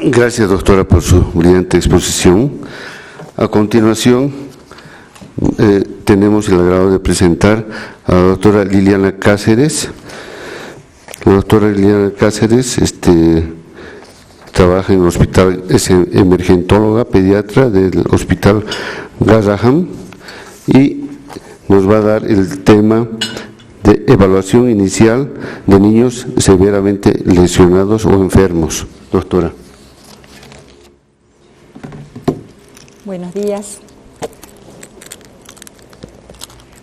Gracias, doctora, por su brillante exposición. A continuación, tenemos el agrado de presentar a la doctora Liliana Cáceres. La doctora Liliana Cáceres trabaja en el hospital, es emergentóloga pediatra del Hospital Garrahan y nos va a dar el tema de evaluación inicial de niños severamente lesionados o enfermos. Doctora. Buenos días.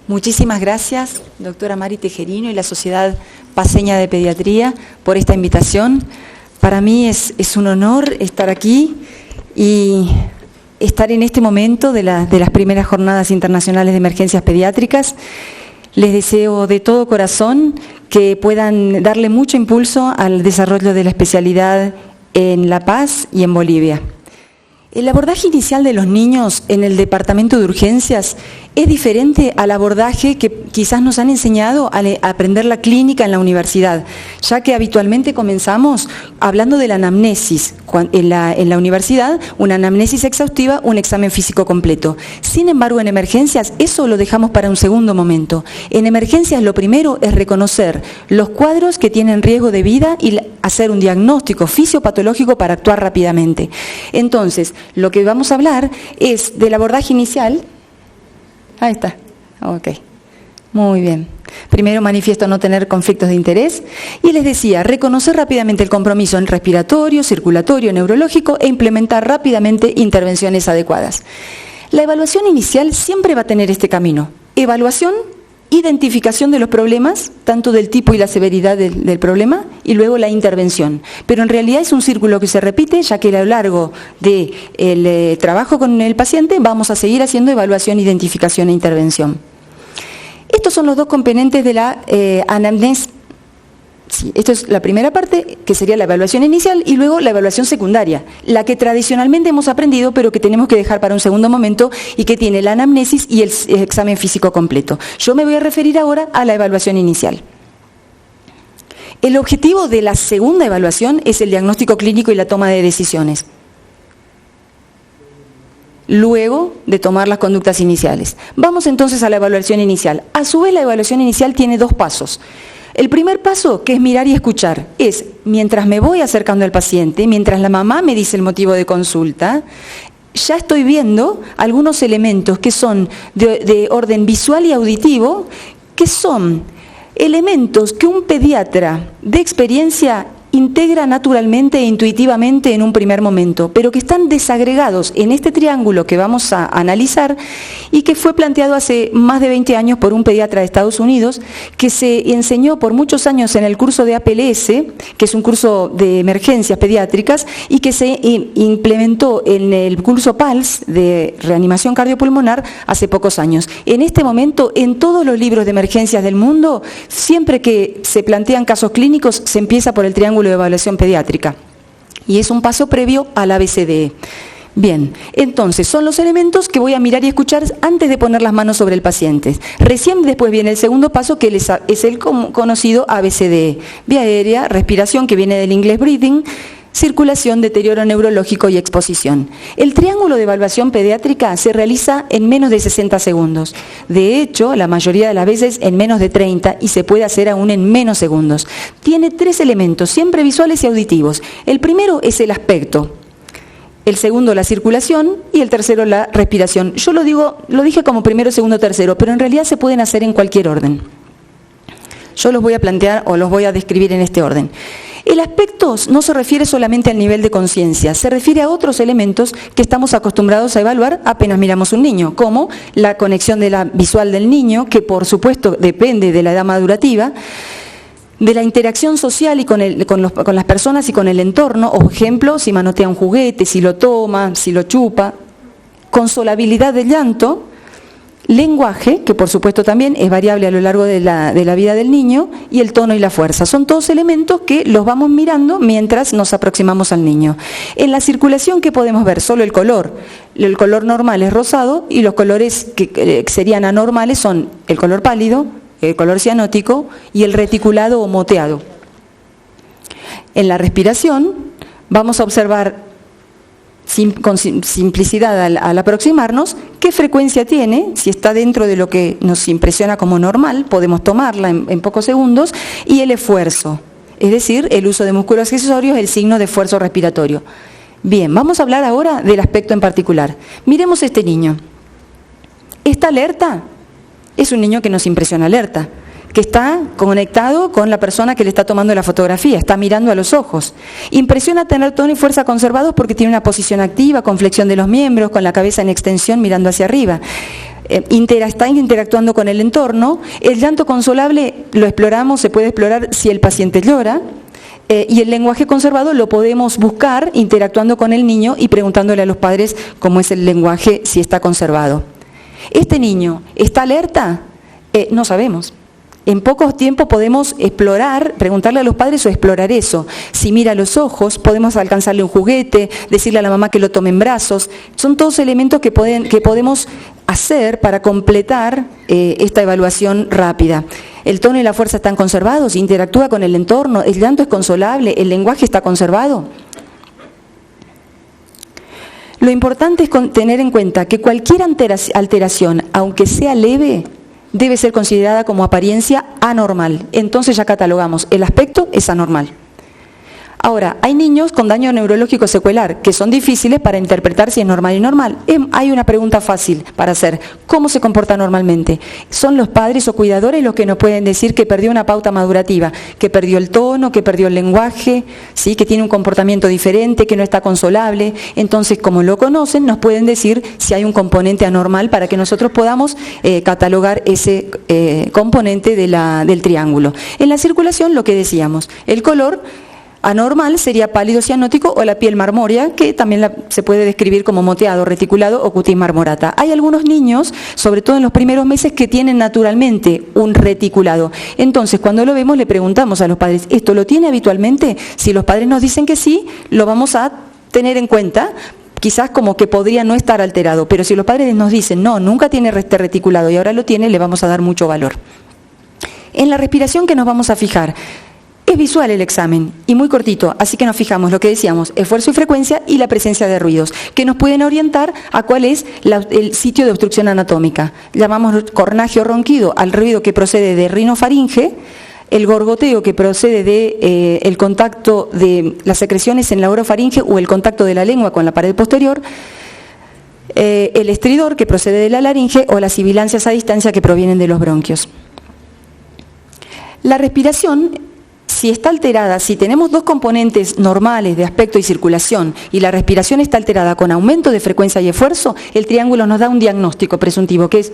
Muchísimas gracias, doctora Mari Tejerino y la Sociedad Paceña de Pediatría por esta invitación. Para mí es un honor estar aquí y estar en este momento de las primeras jornadas internacionales de emergencias pediátricas. Les deseo de todo corazón que puedan darle mucho impulso al desarrollo de la especialidad en La Paz y en Bolivia. El abordaje inicial de los niños en el departamento de urgencias es diferente al abordaje que quizás nos han enseñado a aprender la clínica en la universidad, ya que habitualmente comenzamos hablando de la anamnesis. En la universidad, una anamnesis exhaustiva, un examen físico completo. Sin embargo, en emergencias, eso lo dejamos para un segundo momento. En emergencias, lo primero es reconocer los cuadros que tienen riesgo de vida y hacer un diagnóstico fisiopatológico para actuar rápidamente. Entonces, lo que vamos a hablar es del abordaje inicial. Ahí está. Ok. Muy bien. Primero manifiesto no tener conflictos de interés y les decía, reconocer rápidamente el compromiso en respiratorio, circulatorio, neurológico e implementar rápidamente intervenciones adecuadas. La evaluación inicial siempre va a tener este camino. Evaluación, identificación de los problemas, tanto del tipo y la severidad del problema, y luego la intervención. Pero en realidad es un círculo que se repite, ya que a lo largo del trabajo con el paciente vamos a seguir haciendo evaluación, identificación e intervención. Estos son los dos componentes de la anamnesis. Sí, esto es la primera parte, que sería la evaluación inicial, y luego la evaluación secundaria, la que tradicionalmente hemos aprendido, pero que tenemos que dejar para un segundo momento, y que tiene la anamnesis y el examen físico completo. Yo me voy a referir ahora a la evaluación inicial. El objetivo de la segunda evaluación es el diagnóstico clínico y la toma de decisiones, luego de tomar las conductas iniciales. Vamos entonces a la evaluación inicial. A su vez, la evaluación inicial tiene dos pasos. El primer paso, que es mirar y escuchar, es mientras me voy acercando al paciente, mientras la mamá me dice el motivo de consulta, ya estoy viendo algunos elementos que son de orden visual y auditivo, que son elementos que un pediatra de experiencia integra naturalmente e intuitivamente en un primer momento, pero que están desagregados en este triángulo que vamos a analizar y que fue planteado hace más de 20 años por un pediatra de Estados Unidos que se enseñó por muchos años en el curso de APLS, que es un curso de emergencias pediátricas, y que se implementó en el curso PALS de reanimación cardiopulmonar hace pocos años. En este momento, en todos los libros de emergencias del mundo, siempre que se plantean casos clínicos, se empieza por el triángulo de evaluación pediátrica y es un paso previo al ABCDE. Bien, entonces son los elementos que voy a mirar y escuchar antes de poner las manos sobre el paciente. Recién después viene el segundo paso, que es el conocido ABCDE: vía aérea, respiración, que viene del inglés breathing, circulación, deterioro neurológico y exposición. El triángulo de evaluación pediátrica se realiza en menos de 60 segundos. De hecho, la mayoría de las veces en menos de 30 y se puede hacer aún en menos segundos. Tiene tres elementos, siempre visuales y auditivos. El primero es el aspecto, el segundo la circulación y el tercero la respiración. Yo lo dije como primero, segundo, tercero, pero en realidad se pueden hacer en cualquier orden. Yo los voy a plantear o los voy a describir en este orden. El aspecto no se refiere solamente al nivel de conciencia, se refiere a otros elementos que estamos acostumbrados a evaluar apenas miramos un niño, como la conexión de la visual del niño, que por supuesto depende de la edad madurativa, de la interacción social y con las personas y con el entorno, o ejemplo, si manotea un juguete, si lo toma, si lo chupa, consolabilidad del llanto, lenguaje, que por supuesto también es variable a lo largo de la vida del niño, y el tono y la fuerza. Son todos elementos que los vamos mirando mientras nos aproximamos al niño. En la circulación, ¿qué podemos ver? Solo el color. El color normal es rosado y los colores que serían anormales son el color pálido, el color cianótico y el reticulado o moteado. En la respiración vamos a observar con simplicidad al aproximarnos, qué frecuencia tiene, si está dentro de lo que nos impresiona como normal, podemos tomarla en pocos segundos, y el esfuerzo, es decir, el uso de músculos accesorios, el signo de esfuerzo respiratorio. Bien, vamos a hablar ahora del aspecto en particular. Miremos este niño. ¿Está alerta? Es un niño que nos impresiona alerta, que está conectado con la persona que le está tomando la fotografía, está mirando a los ojos. Impresiona tener tono y fuerza conservados porque tiene una posición activa, con flexión de los miembros, con la cabeza en extensión mirando hacia arriba. Está interactuando con el entorno. El llanto consolable lo exploramos, se puede explorar si el paciente llora. Y el lenguaje conservado lo podemos buscar interactuando con el niño y preguntándole a los padres cómo es el lenguaje, si está conservado. ¿Este niño está alerta? No sabemos. En poco tiempo podemos explorar, preguntarle a los padres o explorar eso. Si mira a los ojos, podemos alcanzarle un juguete, decirle a la mamá que lo tome en brazos. Son todos elementos que podemos hacer para completar esta evaluación rápida. El tono y la fuerza están conservados, interactúa con el entorno, el llanto es consolable, el lenguaje está conservado. Lo importante es tener en cuenta que cualquier alteración, aunque sea leve, debe ser considerada como apariencia anormal. Entonces ya catalogamos, el aspecto es anormal. Ahora, hay niños con daño neurológico secuelar que son difíciles para interpretar si es normal y normal. Hay una pregunta fácil para hacer. ¿Cómo se comporta normalmente? Son los padres o cuidadores los que nos pueden decir que perdió una pauta madurativa, que perdió el tono, que perdió el lenguaje, ¿sí? Que tiene un comportamiento diferente, que no está consolable. Entonces, como lo conocen, nos pueden decir si hay un componente anormal para que nosotros podamos catalogar ese componente del triángulo. En la circulación, lo que decíamos, el color anormal sería pálido cianótico o la piel marmórea, que también se puede describir como moteado, reticulado o cutis marmorata. Hay algunos niños, sobre todo en los primeros meses, que tienen naturalmente un reticulado. Entonces, cuando lo vemos, le preguntamos a los padres, ¿esto lo tiene habitualmente? Si los padres nos dicen que sí, lo vamos a tener en cuenta, quizás como que podría no estar alterado, pero si los padres nos dicen, no, nunca tiene este reticulado y ahora lo tiene, le vamos a dar mucho valor. En la respiración, ¿qué nos vamos a fijar? Es visual el examen y muy cortito, así que nos fijamos lo que decíamos, esfuerzo y frecuencia y la presencia de ruidos, que nos pueden orientar a cuál es el sitio de obstrucción anatómica. Llamamos cornagio ronquido al ruido que procede de rinofaringe, el gorgoteo que procede de el contacto de las secreciones en la orofaringe o el contacto de la lengua con la pared posterior, el estridor que procede de la laringe o las sibilancias a distancia que provienen de los bronquios. La respiración, si está alterada, si tenemos dos componentes normales de aspecto y circulación y la respiración está alterada con aumento de frecuencia y esfuerzo, el triángulo nos da un diagnóstico presuntivo, que es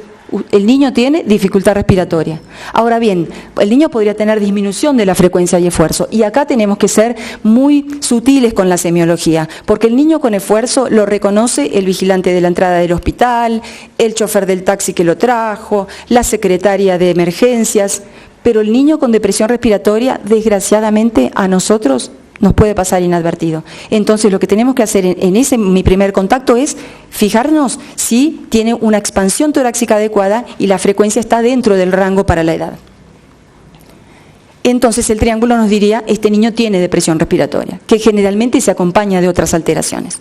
el niño tiene dificultad respiratoria. Ahora bien, el niño podría tener disminución de la frecuencia y esfuerzo y acá tenemos que ser muy sutiles con la semiología, porque el niño con esfuerzo lo reconoce el vigilante de la entrada del hospital, el chofer del taxi que lo trajo, la secretaria de emergencias. Pero el niño con depresión respiratoria, desgraciadamente, a nosotros nos puede pasar inadvertido. Entonces, lo que tenemos que hacer mi primer contacto es fijarnos si tiene una expansión torácica adecuada y la frecuencia está dentro del rango para la edad. Entonces, el triángulo nos diría, este niño tiene depresión respiratoria, que generalmente se acompaña de otras alteraciones.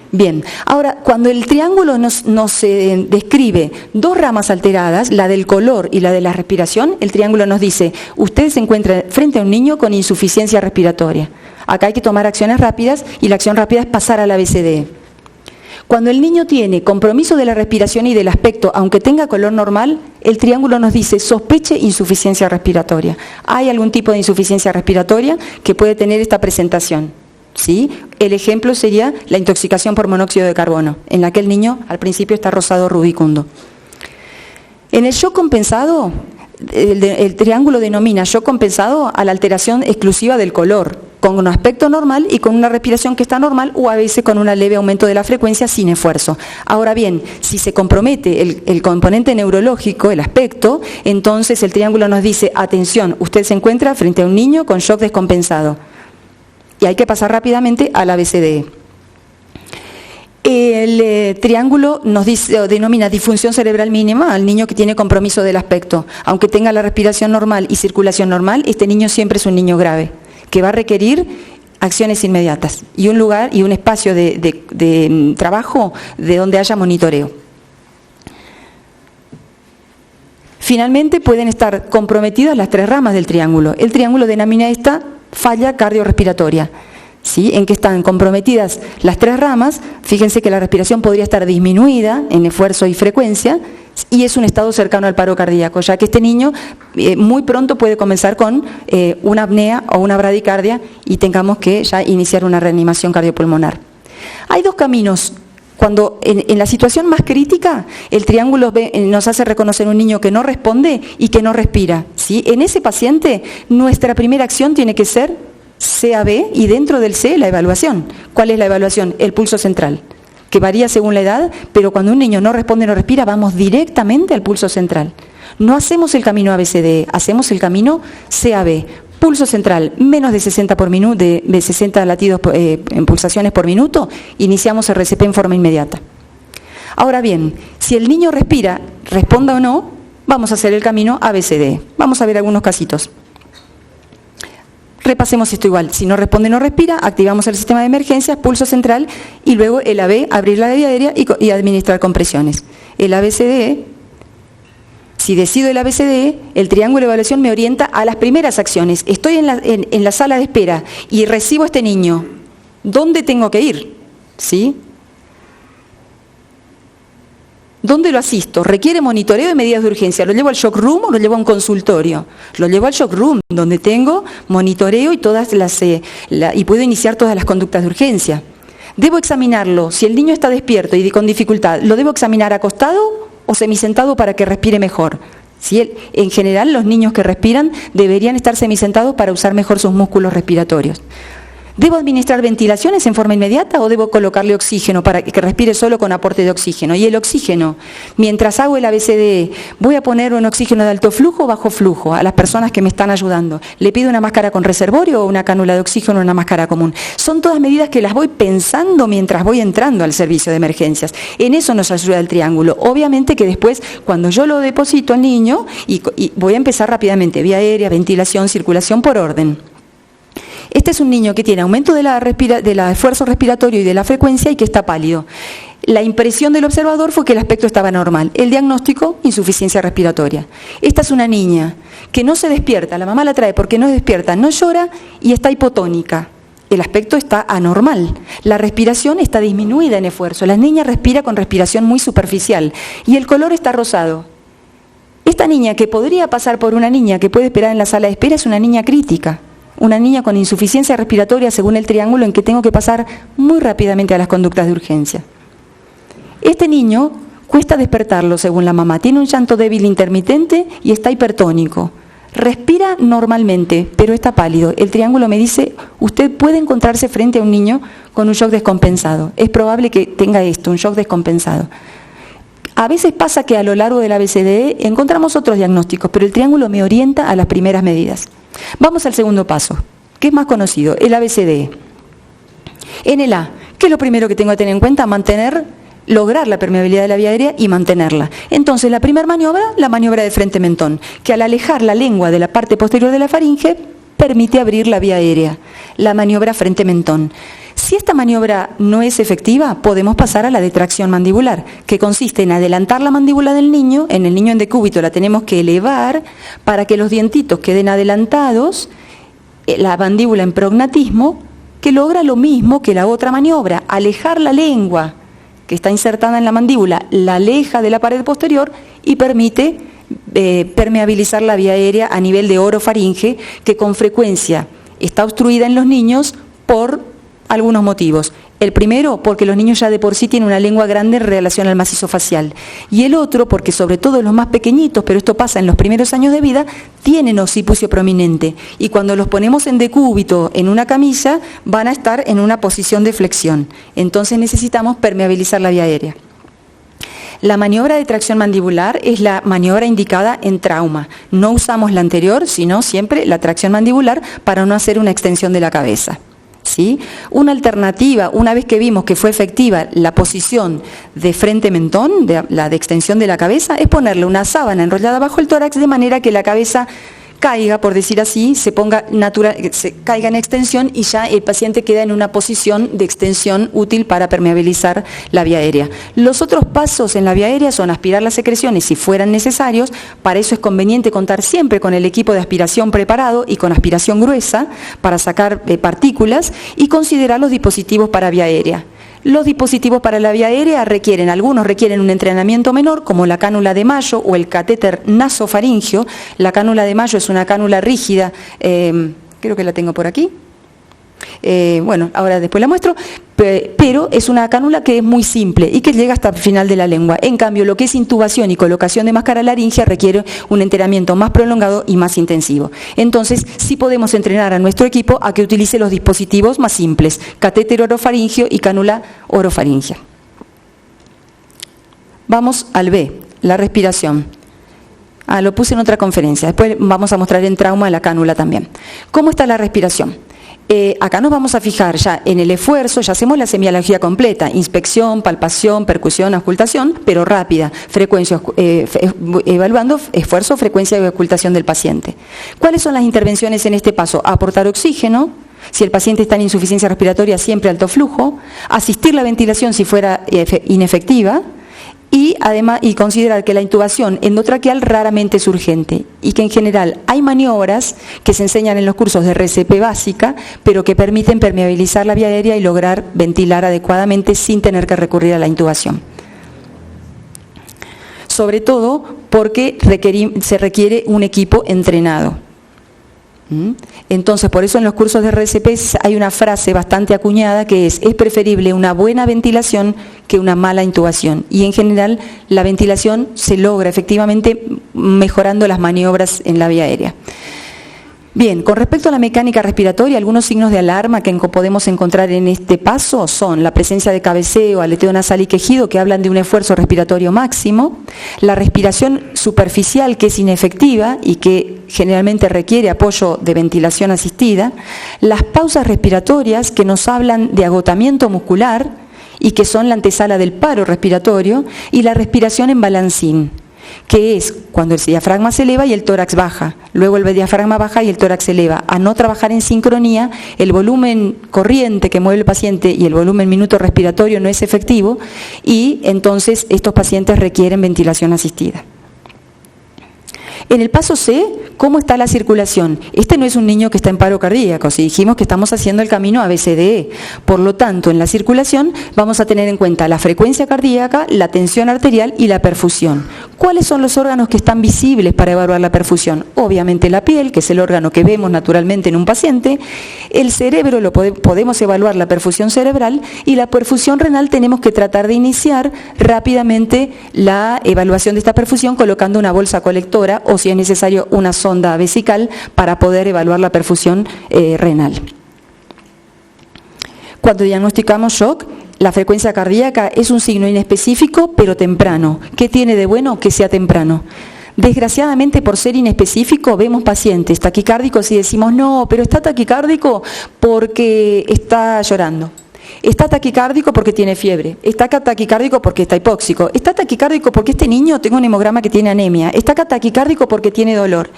Bien, ahora, cuando el triángulo nos describe dos ramas alteradas, la del color y la de la respiración, el triángulo nos dice, usted se encuentra frente a un niño con insuficiencia respiratoria. Acá hay que tomar acciones rápidas y la acción rápida es pasar al ABCDE. Cuando el niño tiene compromiso de la respiración y del aspecto, aunque tenga color normal, el triángulo nos dice, sospeche insuficiencia respiratoria. ¿Hay algún tipo de insuficiencia respiratoria que puede tener esta presentación? ¿Sí? El ejemplo sería la intoxicación por monóxido de carbono, en la que el niño al principio está rosado rubicundo. En el shock compensado, el triángulo denomina shock compensado a la alteración exclusiva del color, con un aspecto normal y con una respiración que está normal o a veces con un leve aumento de la frecuencia sin esfuerzo. Ahora bien, si se compromete el componente neurológico, el aspecto, entonces el triángulo nos dice, atención, usted se encuentra frente a un niño con shock descompensado. Y hay que pasar rápidamente al ABCDE. El triángulo nos denomina disfunción cerebral mínima al niño que tiene compromiso del aspecto. Aunque tenga la respiración normal y circulación normal, este niño siempre es un niño grave, que va a requerir acciones inmediatas y un lugar y un espacio de trabajo de donde haya monitoreo. Finalmente, pueden estar comprometidas las 3 ramas del triángulo. El triángulo denomina esta falla cardiorrespiratoria, ¿sí? En que están comprometidas las 3 ramas. Fíjense que la respiración podría estar disminuida en esfuerzo y frecuencia, y es un estado cercano al paro cardíaco, ya que este niño muy pronto puede comenzar con una apnea o una bradicardia y tengamos que ya iniciar una reanimación cardiopulmonar. Hay 2 caminos. Cuando en la situación más crítica, el triángulo nos hace reconocer un niño que no responde y que no respira, ¿sí? En ese paciente, nuestra primera acción tiene que ser CAB y dentro del C, la evaluación. ¿Cuál es la evaluación? El pulso central, que varía según la edad, pero cuando un niño no responde, no respira, vamos directamente al pulso central. No hacemos el camino ABCDE, hacemos el camino CAB. Pulso central, menos de 60 por minuto, de 60 latidos en pulsaciones por minuto, iniciamos RCP en forma inmediata. Ahora bien, si el niño respira, responda o no, vamos a hacer el camino ABCD. Vamos a ver algunos casitos. Repasemos esto igual. Si no responde, no respira, activamos el sistema de emergencias, pulso central, y luego el AB, abrir la vía aérea y administrar compresiones. El ABCD. Si decido el ABCDE, el triángulo de evaluación me orienta a las primeras acciones. Estoy en la sala de espera y recibo a este niño. ¿Dónde tengo que ir? ¿Sí? ¿Dónde lo asisto? ¿Requiere monitoreo y medidas de urgencia? ¿Lo llevo al shock room o lo llevo a un consultorio? Lo llevo al shock room, donde tengo monitoreo y y puedo iniciar todas las conductas de urgencia. ¿Debo examinarlo? Si el niño está despierto y con dificultad, ¿lo debo examinar acostado o semisentado para que respire mejor? ¿Sí? En general, los niños que respiran deberían estar semisentados para usar mejor sus músculos respiratorios. ¿Debo administrar ventilaciones en forma inmediata o debo colocarle oxígeno para que respire solo con aporte de oxígeno? Y el oxígeno, mientras hago el ABCDE, ¿voy a poner un oxígeno de alto flujo o bajo flujo a las personas que me están ayudando? ¿Le pido una máscara con reservorio o una cánula de oxígeno o una máscara común? Son todas medidas que las voy pensando mientras voy entrando al servicio de emergencias. En eso nos ayuda el triángulo. Obviamente que después, cuando yo lo deposito al niño, y voy a empezar rápidamente, vía aérea, ventilación, circulación por orden. Este es un niño que tiene aumento del esfuerzo respiratorio y de la frecuencia y que está pálido. La impresión del observador fue que el aspecto estaba normal. El diagnóstico, insuficiencia respiratoria. Esta es una niña que no se despierta, la mamá la trae porque no se despierta, no llora y está hipotónica. El aspecto está anormal. La respiración está disminuida en esfuerzo. La niña respira con respiración muy superficial y el color está rosado. Esta niña, que podría pasar por una niña que puede esperar en la sala de espera, es una niña crítica. Una niña con insuficiencia respiratoria según el triángulo en que tengo que pasar muy rápidamente a las conductas de urgencia. Este niño cuesta despertarlo según la mamá, tiene un llanto débil intermitente y está hipertónico. Respira normalmente, pero está pálido. El triángulo me dice, usted puede encontrarse frente a un niño con un shock descompensado. Es probable que tenga esto, un shock descompensado. A veces pasa que a lo largo del ABCDE encontramos otros diagnósticos, pero el triángulo me orienta a las primeras medidas. Vamos al segundo paso, que es más conocido, el ABCDE. En el A, ¿qué es lo primero que tengo que tener en cuenta? Lograr la permeabilidad de la vía aérea y mantenerla. Entonces, la primera maniobra, la maniobra de frente-mentón, que al alejar la lengua de la parte posterior de la faringe, permite abrir la vía aérea. La maniobra frente-mentón. Si esta maniobra no es efectiva, podemos pasar a la detracción mandibular, que consiste en adelantar la mandíbula del niño. En el niño en decúbito la tenemos que elevar para que los dientitos queden adelantados, la mandíbula en prognatismo, que logra lo mismo que la otra maniobra, alejar la lengua que está insertada en la mandíbula, la aleja de la pared posterior y permite permeabilizar la vía aérea a nivel de orofaringe, que con frecuencia está obstruida en los niños por algunos motivos. El primero, porque los niños ya de por sí tienen una lengua grande en relación al macizo facial. Y el otro, porque sobre todo los más pequeñitos, pero esto pasa en los primeros años de vida, tienen occipucio prominente. Y cuando los ponemos en decúbito en una camilla, van a estar en una posición de flexión. Entonces necesitamos permeabilizar la vía aérea. La maniobra de tracción mandibular es la maniobra indicada en trauma. No usamos la anterior, sino siempre la tracción mandibular para no hacer una extensión de la cabeza. ¿Sí? Una alternativa, una vez que vimos que fue efectiva la posición de frente-mentón, la de extensión de la cabeza, es ponerle una sábana enrollada bajo el tórax de manera que la cabeza caiga, por decir así, se caiga en extensión y ya el paciente queda en una posición de extensión útil para permeabilizar la vía aérea. Los otros pasos en la vía aérea son aspirar las secreciones si fueran necesarios. Para eso es conveniente contar siempre con el equipo de aspiración preparado y con aspiración gruesa para sacar partículas, y considerar los dispositivos para vía aérea. Los dispositivos para la vía aérea algunos requieren un entrenamiento menor, como la cánula de Mayo o el catéter nasofaringio. La cánula de Mayo es una cánula rígida, creo que la tengo por aquí. Bueno, ahora después la muestro, pero es una cánula que es muy simple y que llega hasta el final de la lengua. En cambio, lo que es intubación y colocación de máscara laringea requiere un entrenamiento más prolongado y más intensivo. Entonces, sí podemos entrenar a nuestro equipo a que utilice los dispositivos más simples, catéter orofaringio y cánula orofaringea. Vamos al B, la respiración. Lo puse en otra conferencia, después vamos a mostrar en trauma la cánula también. ¿Cómo está la respiración? Acá nos vamos a fijar ya en el esfuerzo, ya hacemos la semiología completa, inspección, palpación, percusión, auscultación, pero rápida, frecuencia, evaluando esfuerzo, frecuencia y ocultación del paciente. ¿Cuáles son las intervenciones en este paso? Aportar oxígeno, si el paciente está en insuficiencia respiratoria, siempre alto flujo, asistir la ventilación si fuera inefectiva, y además considerar que la intubación endotraqueal raramente es urgente y que en general hay maniobras que se enseñan en los cursos de RCP básica, pero que permiten permeabilizar la vía aérea y lograr ventilar adecuadamente sin tener que recurrir a la intubación. Sobre todo porque se requiere un equipo entrenado. Entonces, por eso en los cursos de RCP hay una frase bastante acuñada que es preferible una buena ventilación que una mala intubación. Y en general la ventilación se logra efectivamente mejorando las maniobras en la vía aérea. Bien, con respecto a la mecánica respiratoria, algunos signos de alarma que podemos encontrar en este paso son la presencia de cabeceo, aleteo nasal y quejido, que hablan de un esfuerzo respiratorio máximo, la respiración superficial, que es inefectiva y que generalmente requiere apoyo de ventilación asistida, las pausas respiratorias, que nos hablan de agotamiento muscular y que son la antesala del paro respiratorio, y la respiración en balancín, que es cuando el diafragma se eleva y el tórax baja, luego el diafragma baja y el tórax se eleva. A no trabajar en sincronía, el volumen corriente que mueve el paciente y el volumen minuto respiratorio no es efectivo, y entonces estos pacientes requieren ventilación asistida. En el paso C, ¿cómo está la circulación? Este no es un niño que está en paro cardíaco, si dijimos que estamos haciendo el camino ABCDE. Por lo tanto, en la circulación vamos a tener en cuenta la frecuencia cardíaca, la tensión arterial y la perfusión. ¿Cuáles son los órganos que están visibles para evaluar la perfusión? Obviamente la piel, que es el órgano que vemos naturalmente en un paciente. El cerebro, podemos evaluar la perfusión cerebral, y la perfusión renal tenemos que tratar de iniciar rápidamente la evaluación de esta perfusión colocando una bolsa colectora o, si es necesario, una sonda vesical para poder evaluar la perfusión renal. Cuando diagnosticamos shock, la frecuencia cardíaca es un signo inespecífico pero temprano. ¿Qué tiene de bueno? Que sea temprano. Desgraciadamente, por ser inespecífico, vemos pacientes taquicárdicos y decimos, no, pero está taquicárdico porque está llorando. Está taquicárdico porque tiene fiebre, está taquicárdico porque está hipóxico, está taquicárdico porque este niño, tengo un hemograma que tiene anemia, está taquicárdico porque tiene dolor.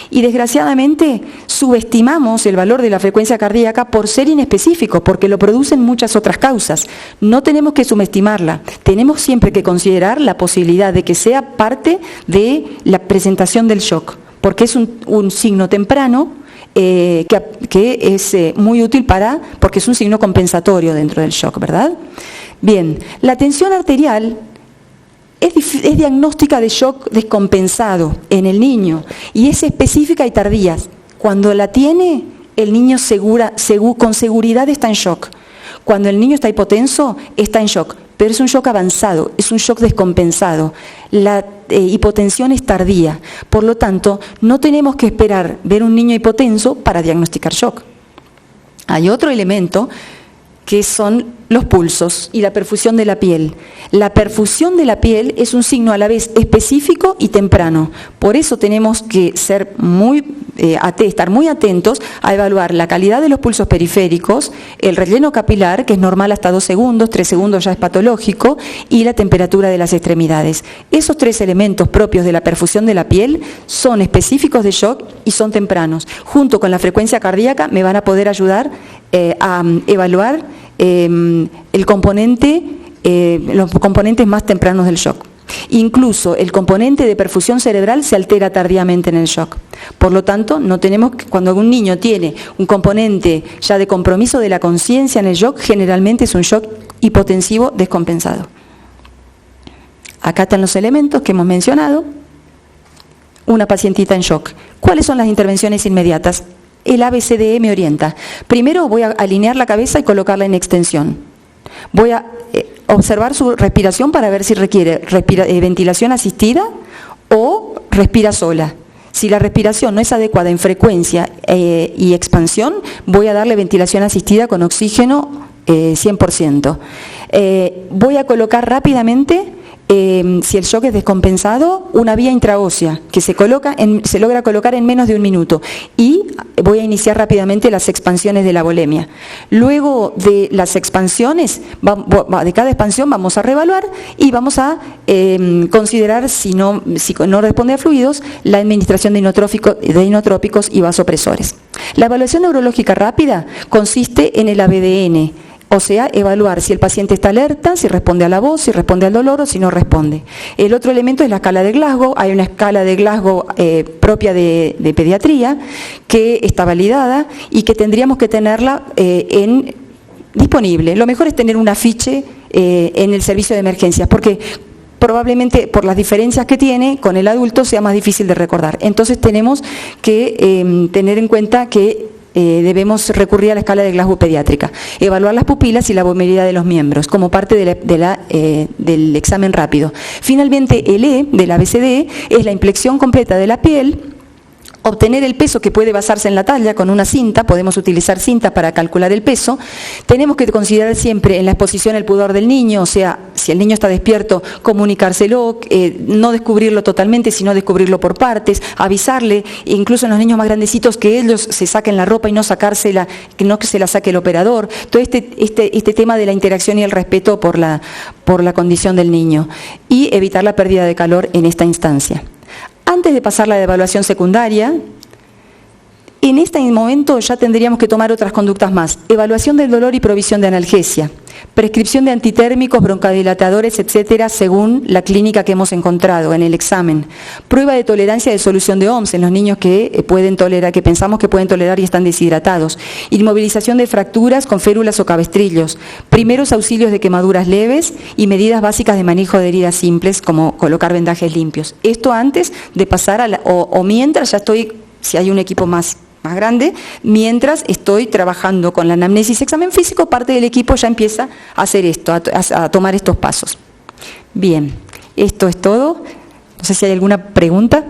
Y desgraciadamente subestimamos el valor de la frecuencia cardíaca por ser inespecífico, porque lo producen muchas otras causas. No tenemos que subestimarla, tenemos siempre que considerar la posibilidad de que sea parte de la presentación del shock, porque es un signo temprano que es muy útil porque es un signo compensatorio dentro del shock, ¿verdad? Bien, la tensión arterial es diagnóstica de shock descompensado en el niño y es específica y tardía. Cuando la tiene, el niño con seguridad está en shock. Cuando el niño está hipotenso, está en shock, pero es un shock avanzado, es un shock descompensado. La hipotensión es tardía, por lo tanto, no tenemos que esperar ver un niño hipotenso para diagnosticar shock. Hay otro elemento que son los pulsos y la perfusión de la piel. La perfusión de la piel es un signo a la vez específico y temprano. Por eso tenemos que ser estar muy atentos a evaluar la calidad de los pulsos periféricos, el relleno capilar, que es normal hasta 2 segundos, 3 segundos ya es patológico, y la temperatura de las extremidades. Esos 3 elementos propios de la perfusión de la piel son específicos de shock y son tempranos. Junto con la frecuencia cardíaca me van a poder ayudar a evaluar los componentes más tempranos del shock. Incluso el componente de perfusión cerebral se altera tardíamente en el shock. Por lo tanto, no tenemos cuando un niño tiene un componente ya de compromiso de la conciencia en el shock, generalmente es un shock hipotensivo descompensado. Acá están los elementos que hemos mencionado. Una pacientita en shock. ¿Cuáles son las intervenciones inmediatas? El ABCDE me orienta. Primero voy a alinear la cabeza y colocarla en extensión. Voy a observar su respiración para ver si requiere ventilación asistida o respira sola. Si la respiración no es adecuada en frecuencia y expansión, voy a darle ventilación asistida con oxígeno 100%. Voy a colocar rápidamente, si el shock es descompensado, una vía intraósea que se logra colocar en menos de 1 minuto, y voy a iniciar rápidamente las expansiones de la volemia. Luego de las expansiones, de cada expansión vamos a reevaluar y vamos a considerar, si no responde a fluidos, la administración de inotrópicos y vasopresores. La evaluación neurológica rápida consiste en el ABDN, o sea, evaluar si el paciente está alerta, si responde a la voz, si responde al dolor o si no responde. El otro elemento es la escala de Glasgow. Hay una escala de Glasgow propia de pediatría que está validada y que tendríamos que tenerla disponible. Lo mejor es tener un afiche en el servicio de emergencias, porque probablemente por las diferencias que tiene con el adulto sea más difícil de recordar. Entonces tenemos que tener en cuenta que debemos recurrir a la escala de Glasgow pediátrica, evaluar las pupilas y la movilidad de los miembros como parte del examen rápido. Finalmente, el E del ABCDE es la inflexión completa de la piel, obtener el peso que puede basarse en la talla con una cinta, podemos utilizar cinta para calcular el peso. Tenemos que considerar siempre en la exposición el pudor del niño, o sea, si el niño está despierto, comunicárselo, no descubrirlo totalmente, sino descubrirlo por partes, avisarle, incluso en los niños más grandecitos, que ellos se saquen la ropa y no sacársela, que no que se la saque el operador. Todo este tema de la interacción y el respeto por la condición del niño, y evitar la pérdida de calor en esta instancia. Antes de pasar la evaluación secundaria, en este momento ya tendríamos que tomar otras conductas más. Evaluación del dolor y provisión de analgesia. Prescripción de antitérmicos, broncodilatadores, etcétera, según la clínica que hemos encontrado en el examen. Prueba de tolerancia de solución de OMS en los niños que pensamos que pueden tolerar y están deshidratados. Inmovilización de fracturas con férulas o cabestrillos. Primeros auxilios de quemaduras leves y medidas básicas de manejo de heridas simples, como colocar vendajes limpios. Esto antes de pasar o mientras ya estoy, si hay un equipo más grande, mientras estoy trabajando con la anamnesis examen físico, parte del equipo ya empieza a hacer esto, a tomar estos pasos. Bien, esto es todo. No sé si hay alguna pregunta.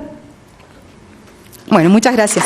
Bueno, muchas gracias.